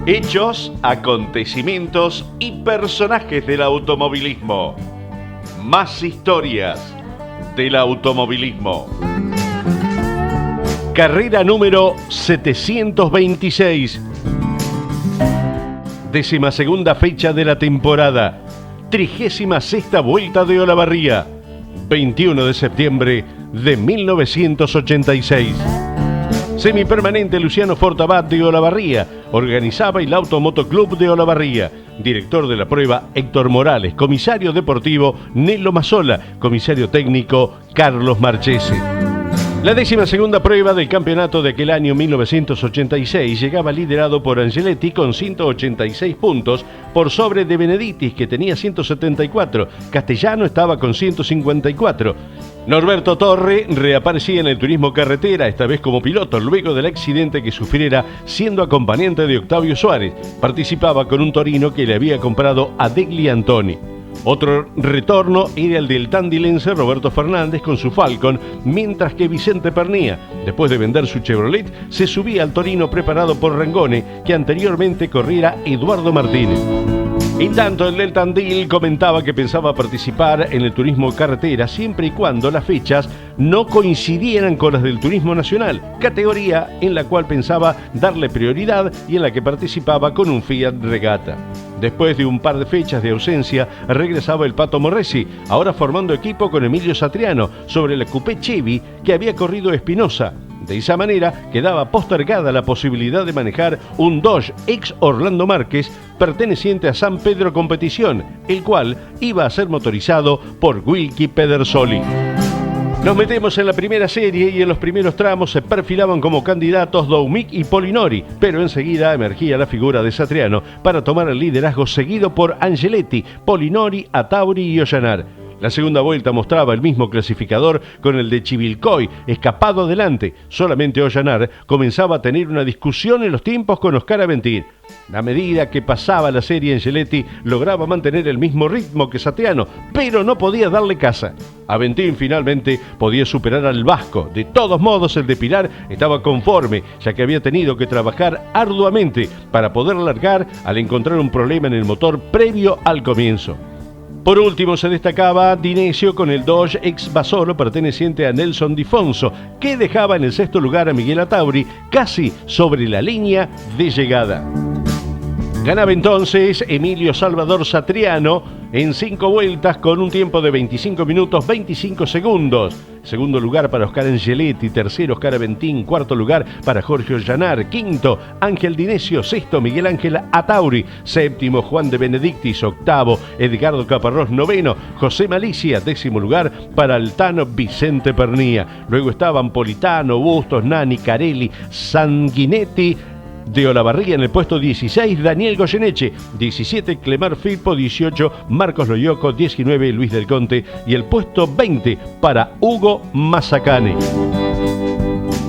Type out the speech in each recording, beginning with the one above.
Hechos, acontecimientos y personajes del automovilismo. Más historias del automovilismo. Carrera número 726. 12ª fecha de la temporada. 36ª Vuelta de Olavarría. 21 de septiembre de 1986. Semipermanente Luciano Fortabat de Olavarría. Organizaba el Automotoclub de Olavarría. Director de la prueba Héctor Morales. Comisario deportivo Nelo Mazzola. Comisario técnico Carlos Marchese. La 12ª prueba del campeonato de aquel año 1986 llegaba liderado por Angeletti con 186 puntos por sobre de Benedictis, que tenía 174. Castellano estaba con 154. Norberto Torre reaparecía en el turismo carretera, esta vez como piloto, luego del accidente que sufriera siendo acompañante de Octavio Suárez. Participaba con un Torino que le había comprado a Degli Antoni. Otro retorno era el del tandilense Roberto Fernández con su Falcon, mientras que Vicente Pernía, después de vender su Chevrolet, se subía al Torino preparado por Rangone, que anteriormente corriera Eduardo Martínez. En tanto, el del Tandil comentaba que pensaba participar en el turismo carretera siempre y cuando las fechas no coincidieran con las del turismo nacional, categoría en la cual pensaba darle prioridad y en la que participaba con un Fiat Regata. Después de un par de fechas de ausencia, regresaba el Pato Morresi, ahora formando equipo con Emilio Satriano sobre la Coupé Chevy que había corrido Espinosa. De esa manera quedaba postergada la posibilidad de manejar un Dodge ex Orlando Márquez perteneciente a San Pedro Competición, el cual iba a ser motorizado por Wilkie Pedersoli. Nos metemos en la primera serie y en los primeros tramos se perfilaban como candidatos Doumic y Polinori, pero enseguida emergía la figura de Satriano para tomar el liderazgo, seguido por Angeletti, Polinori, Atauri y Ollanar. La segunda vuelta mostraba el mismo clasificador con el de Chivilcoy, escapado adelante. Solamente Ollanar comenzaba a tener una discusión en los tiempos con Oscar Aventín. A medida que pasaba la serie, Angeletti lograba mantener el mismo ritmo que Satriano, pero no podía darle caza. Aventín finalmente podía superar al vasco. De todos modos, el de Pilar estaba conforme, ya que había tenido que trabajar arduamente para poder largar al encontrar un problema en el motor previo al comienzo. Por último, se destacaba Dinesio con el Dodge ex Basolo perteneciente a Nelson Difonso, que dejaba en el sexto lugar a Miguel Atauri, casi sobre la línea de llegada. Ganaba entonces Emilio Salvador Satriano en 5 vueltas con un tiempo de 25 minutos 25 segundos. Segundo lugar para Oscar Angeletti, tercero Oscar Aventín, cuarto lugar para Jorge Ollanar, quinto Ángel Dinesio, sexto Miguel Ángel Atauri, séptimo Juan de Benedictis, octavo Edgardo Caparrós, noveno José Malicia, décimo lugar para Altano Vicente Pernía. Luego estaban Politano, Bustos, Nani, Carelli, Sanguinetti. De Olavarría en el puesto 16, Daniel Goyeneche, 17, Clemar Filpo, 18, Marcos Loyoco, 19, Luis del Conte y el puesto 20 para Hugo Mazacane.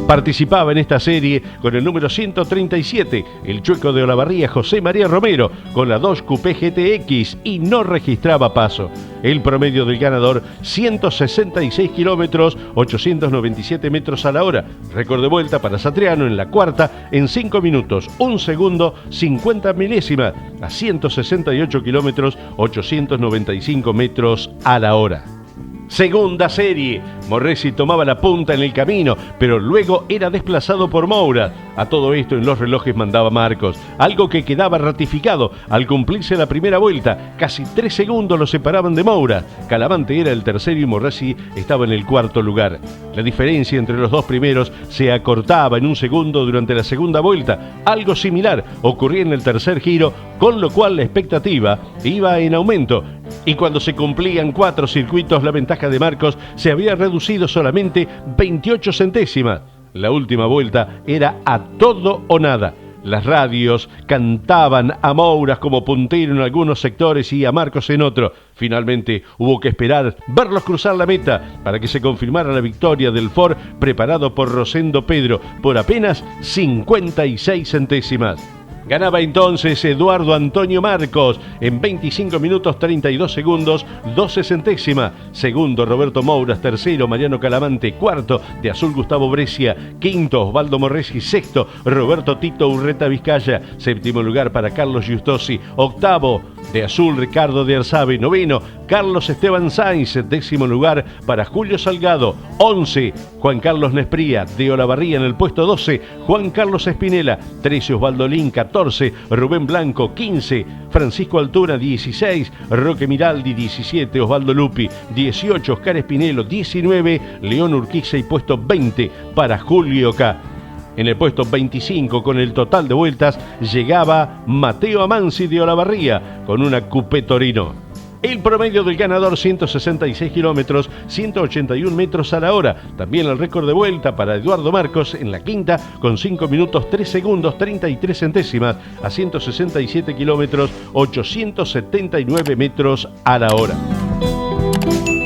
Participaba en esta serie con el número 137, el chueco de Olavarría José María Romero, con la Dodge Coupé GTX y no registraba paso. El promedio del ganador, 166 kilómetros, 897 metros a la hora. Récord de vuelta para Satriano en la cuarta en 5 minutos, 1 segundo, 50 milésimas, a 168 kilómetros, 895 metros a la hora. Segunda serie. Morresi tomaba la punta en el camino, pero luego era desplazado por Moura. A todo esto en los relojes mandaba Marcos, algo que quedaba ratificado al cumplirse la primera vuelta. Casi 3 segundos lo separaban de Moura. Calamante era el tercero y Morresi estaba en el cuarto lugar. La diferencia entre los dos primeros se acortaba en 1 segundo durante la segunda vuelta. Algo similar ocurría en el tercer giro, con lo cual la expectativa iba en aumento. Y cuando se cumplían 4 circuitos, la ventaja de Marcos se había reducido solamente 28 centésimas. La última vuelta era a todo o nada. Las radios cantaban a Mouras como puntero en algunos sectores y a Marcos en otro. Finalmente hubo que esperar verlos cruzar la meta para que se confirmara la victoria del Ford preparado por Rosendo Pedro por apenas 56 centésimas. Ganaba entonces Eduardo Antonio Marcos en 25 minutos 32 segundos 12 centésimas. Segundo Roberto Mouras, tercero Mariano Calamante, cuarto de azul Gustavo Brescia, quinto Osvaldo Morresi, sexto Roberto Tito Urreta Vizcaya, séptimo lugar para Carlos Giustosi, octavo de azul Ricardo de Arzabe, noveno Carlos Esteban Sainz, décimo lugar para Julio Salgado, 11 Juan Carlos Nespría, de Olavarría en el puesto 12, Juan Carlos Espinela, 13 Osvaldo Lin, 14 Rubén Blanco, 15 Francisco Altura, 16 Roque Miraldi, 17 Osvaldo Lupi, 18 Oscar Espinelo, 19 León Urquiza y puesto 20 para Julio K. En el puesto 25 con el total de vueltas llegaba Mateo Amanzi de Olavarría con una Coupé Torino. El promedio del ganador 166 kilómetros, 181 metros a la hora. También el récord de vuelta para Eduardo Marcos en la quinta con 5 minutos 3 segundos 33 centésimas a 167 kilómetros, 879 metros a la hora.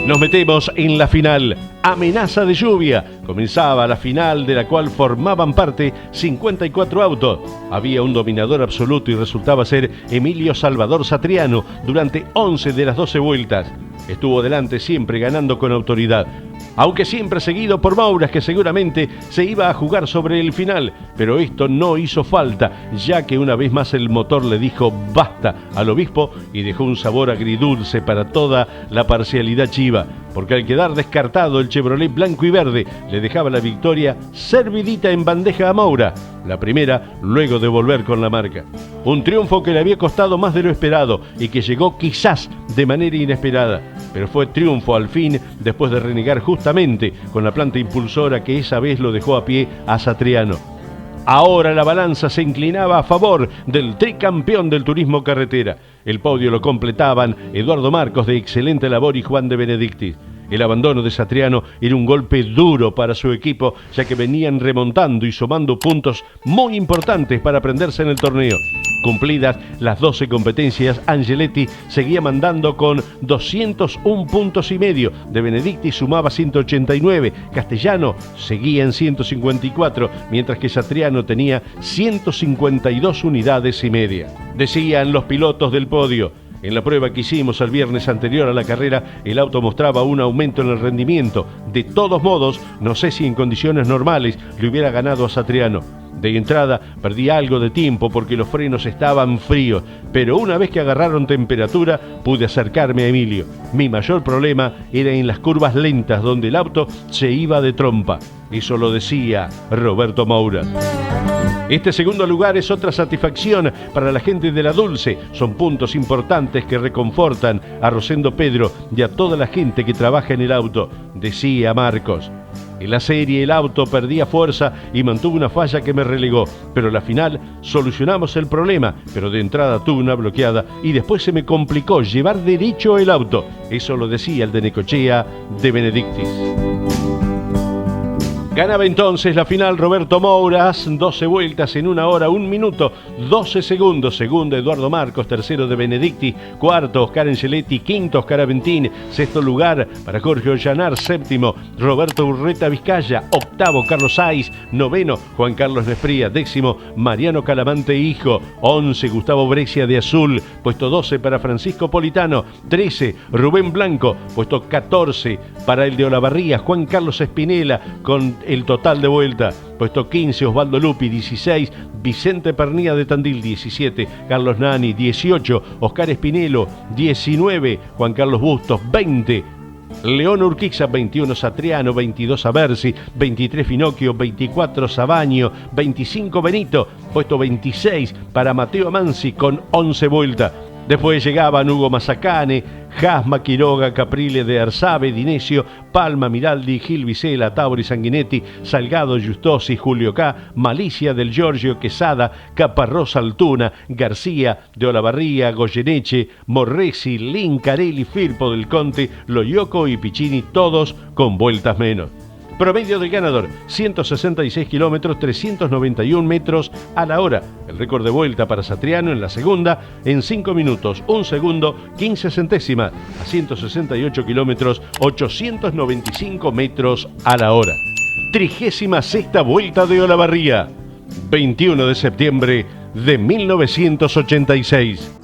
Nos metemos en la final. Amenaza de lluvia. Comenzaba la final de la cual formaban parte 54 autos. Había un dominador absoluto y resultaba ser Emilio Salvador Satriano durante 11 de las 12 vueltas. Estuvo delante siempre ganando con autoridad, aunque siempre seguido por Mouras, que seguramente se iba a jugar sobre el final, pero esto no hizo falta, ya que una vez más el motor le dijo basta al obispo y dejó un sabor agridulce para toda la parcialidad chiva, porque al quedar descartado el Chevrolet blanco y verde le dejaba la victoria servidita en bandeja a Moura, la primera luego de volver con la marca. Un triunfo que le había costado más de lo esperado y que llegó quizás de manera inesperada, pero fue triunfo al fin después de renegar justamente con la planta impulsora que esa vez lo dejó a pie a Satriano. Ahora la balanza se inclinaba a favor del tricampeón del turismo carretera. El podio lo completaban Eduardo Marcos de excelente labor y Juan de Benedictis. El abandono de Satriano era un golpe duro para su equipo, ya que venían remontando y sumando puntos muy importantes para prenderse en el torneo. Cumplidas las 12 competencias, Angeletti seguía mandando con 201 puntos y medio. De Benedicti sumaba 189, Castellano seguía en 154, mientras que Satriano tenía 152 unidades y media. Decían los pilotos del podio: en la prueba que hicimos el viernes anterior a la carrera, el auto mostraba un aumento en el rendimiento. De todos modos, no sé si en condiciones normales le hubiera ganado a Satriano. De entrada perdí algo de tiempo porque los frenos estaban fríos, pero una vez que agarraron temperatura pude acercarme a Emilio. Mi mayor problema era en las curvas lentas donde el auto se iba de trompa. Eso lo decía Roberto Mouras. Este segundo lugar es otra satisfacción para la gente de La Dulce. Son puntos importantes que reconfortan a Rosendo Pedro y a toda la gente que trabaja en el auto, decía Marcos. En la serie el auto perdía fuerza y mantuvo una falla que me relegó, pero en la final solucionamos el problema, pero de entrada tuve una bloqueada y después se me complicó llevar derecho el auto. Eso lo decía el de Necochea de Benedictis. Ganaba entonces la final Roberto Mouras, 12 vueltas en 1 hora, 1 minuto, 12 segundos. Segundo Eduardo Marcos, tercero de Benedicti, cuarto Oscar Angeletti, quinto Oscar Aventín, sexto lugar para Jorge Ollanar, séptimo Roberto Urreta Vizcaya, octavo Carlos Saiz, noveno Juan Carlos Nespría, décimo Mariano Calamante Hijo, 11 Gustavo Brescia de Azul, puesto 12 para Francisco Politano, 13 Rubén Blanco, puesto 14 para el de Olavarría, Juan Carlos Espinela con el total de vuelta, puesto 15 Osvaldo Lupi, 16 Vicente Pernía de Tandil, 17 Carlos Nani, 18 Oscar Espinelo, 19 Juan Carlos Bustos, 20 León Urquiza, 21 Satriano, 22 Aversi, 23 Finocchio, 24 Sabaño, 25 Benito, puesto 26 para Mateo Amanzi con 11 vueltas. Después llegaban Hugo Mazacane, Jasma, Quiroga, Caprile de Arzabe, Dinesio, Palma, Miraldi, Gil Vicela, Tauri Sanguinetti, Salgado, Giustosi, Julio K, Malicia del Giorgio, Quesada, Caparrosa Altuna, García de Olavarría, Goyeneche, Morresi, Lincarelli, Firpo del Conte, Loyoco y Piccini, todos con vueltas menos. Promedio del ganador, 166 kilómetros, 391 metros a la hora. El récord de vuelta para Satriano en la segunda, en 5 minutos, 1 segundo, 15 centésimas, a 168 kilómetros, 895 metros a la hora. 36ª vuelta de Olavarría, 21 de septiembre de 1986.